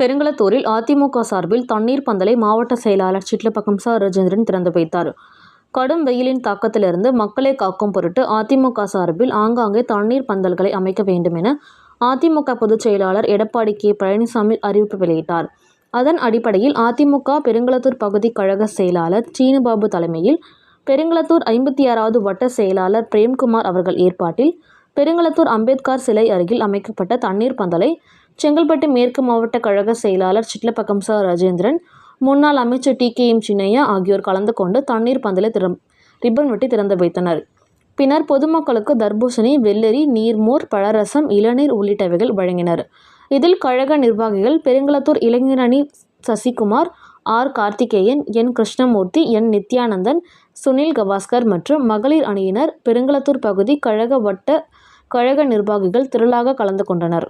பெருங்களத்தூரில் அதிமுக சார்பில் தண்ணீர் பந்தலை மாவட்ட செயலாளர் சிட்லப்பாக்கம் ச. ராஜேந்திரன் திறந்து வைத்தார். கடும் வெயிலின் தாக்கத்திலிருந்து மக்களை காக்கும் பொருட்டு அதிமுக சார்பில் ஆங்காங்கே தண்ணீர் பந்தல்களை அமைக்க வேண்டும் என அதிமுக பொதுச் செயலாளர் எடப்பாடி கே. பழனிசாமி அறிவிப்பு வெளியிட்டார். அதன் அடிப்படையில் அதிமுக பெருங்களத்தூர் பகுதி கழக செயலாளர் சீனுபாபு தலைமையில் பெருங்களத்தூர் 56வது வட்ட செயலாளர் பிரேம்குமார் அவர்கள் ஏற்பாட்டில் பெருங்களத்தூர் அம்பேத்கர் சிலை அருகில் அமைக்கப்பட்ட தண்ணீர் பந்தலை செங்கல்பட்டு மேற்கு மாவட்ட கழக செயலாளர் சிட்லப்பாக்கம் ச. ராஜேந்திரன், முன்னாள் அமைச்சர் டி.கே.எம். சின்னையா ஆகியோர் கலந்து கொண்டு தண்ணீர் பந்தலை ரிப்பன் வெட்டி திறந்து வைத்தனர். பின்னர் பொதுமக்களுக்கு தர்பூசணி, வெள்ளரி, நீர்மோர், பழரசம், இளநீர் உள்ளிட்டவைகள் வழங்கினர். இதில் கழக நிர்வாகிகள் பெருங்களத்தூர் இளைஞரணி சசிகுமார், ஆர். கார்த்திகேயன், என். கிருஷ்ணமூர்த்தி, என். நித்யானந்தன், சுனில் கவாஸ்கர் மற்றும் மகளிர் அணியினர், பெருங்களத்தூர் பகுதி கழக வட்ட கழக நிர்வாகிகள் திரளாக கலந்து கொண்டனர்.